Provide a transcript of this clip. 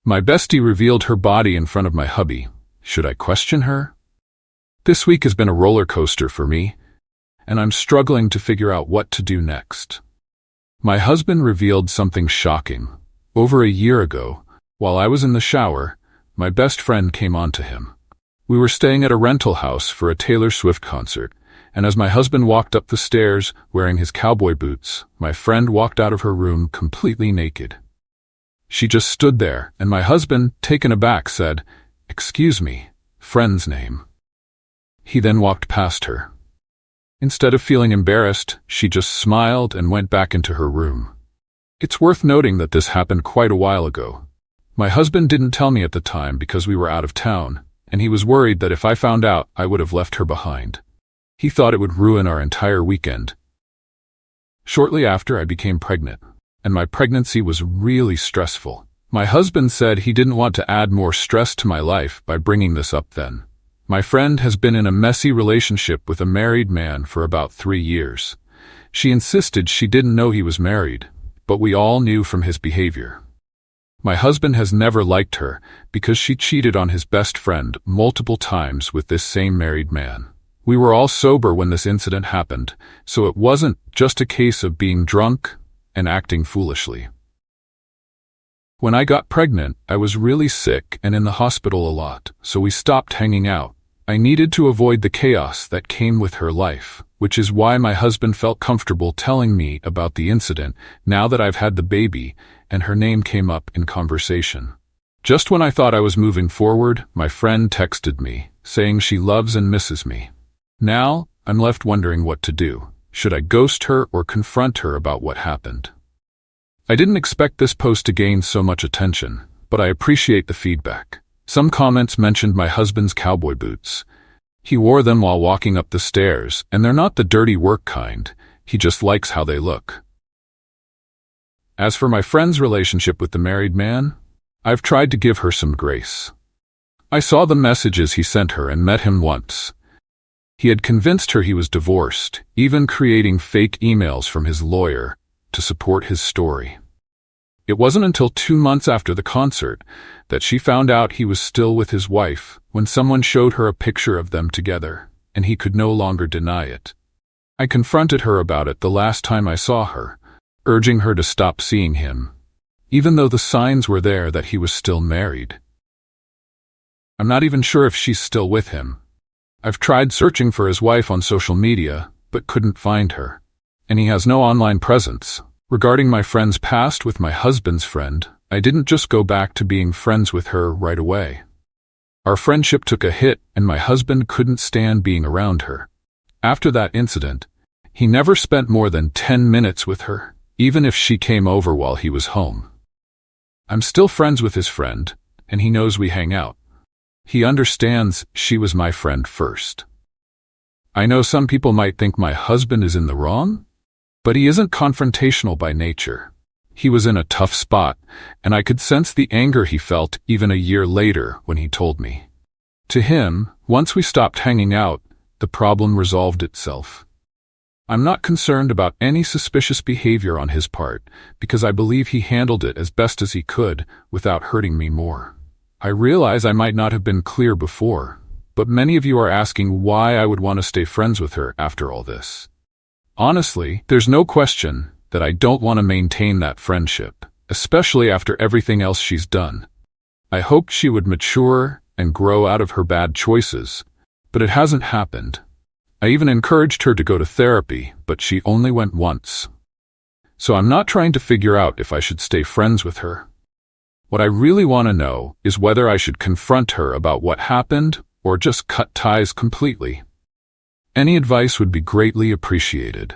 My bestie revealed her body in front of my hubby. Should I question her? This week has been a roller coaster for me, and I'm struggling to figure out what to do next. My husband revealed something shocking. Over a year ago, while I was in the shower, my best friend came on to him. We were staying at a rental house for a Taylor Swift concert, and as my husband walked up the stairs wearing his cowboy boots, my friend walked out of her room completely naked. She just stood there, and my husband, taken aback, said, "Excuse me, friend's name." He then walked past her. Instead of feeling embarrassed, she just smiled and went back into her room. It's worth noting that this happened quite a while ago. My husband didn't tell me at the time because we were out of town, and he was worried that if I found out, I would have left her behind. He thought it would ruin our entire weekend. Shortly after, I became pregnant, and my pregnancy was really stressful. My husband said he didn't want to add more stress to my life by bringing this up then. My friend has been in a messy relationship with a married man for about 3 years. She insisted she didn't know he was married, but we all knew from his behavior. My husband has never liked her because she cheated on his best friend multiple times with this same married man. We were all sober when this incident happened, so it wasn't just a case of being drunk and acting foolishly. When I got pregnant, I was really sick and in the hospital a lot, so we stopped hanging out. I needed to avoid the chaos that came with her life, which is why my husband felt comfortable telling me about the incident now that I've had the baby and her name came up in conversation. Just when I thought I was moving forward, my friend texted me, saying she loves and misses me. Now, I'm left wondering what to do. Should I ghost her or confront her about what happened? I didn't expect this post to gain so much attention, but I appreciate the feedback. Some comments mentioned my husband's cowboy boots. He wore them while walking up the stairs, and they're not the dirty work kind. He just likes how they look. As for my friend's relationship with the married man, I've tried to give her some grace. I saw the messages he sent her and met him once. He had convinced her he was divorced, even creating fake emails from his lawyer to support his story. It wasn't until 2 months after the concert that she found out he was still with his wife when someone showed her a picture of them together, and he could no longer deny it. I confronted her about it the last time I saw her, urging her to stop seeing him, even though the signs were there that he was still married. I'm not even sure if she's still with him. I've tried searching for his wife on social media, but couldn't find her, and he has no online presence. Regarding my friend's past with my husband's friend, I didn't just go back to being friends with her right away. Our friendship took a hit, and my husband couldn't stand being around her. After that incident, he never spent more than 10 minutes with her, even if she came over while he was home. I'm still friends with his friend, and he knows we hang out. He understands she was my friend first. I know some people might think my husband is in the wrong, but he isn't confrontational by nature. He was in a tough spot, and I could sense the anger he felt even a year later when he told me. To him, once we stopped hanging out, the problem resolved itself. I'm not concerned about any suspicious behavior on his part because I believe he handled it as best as he could without hurting me more. I realize I might not have been clear before, but many of you are asking why I would want to stay friends with her after all this. Honestly, there's no question that I don't want to maintain that friendship, especially after everything else she's done. I hoped she would mature and grow out of her bad choices, but it hasn't happened. I even encouraged her to go to therapy, but she only went once. So I'm not trying to figure out if I should stay friends with her. What I really want to know is whether I should confront her about what happened or just cut ties completely. Any advice would be greatly appreciated.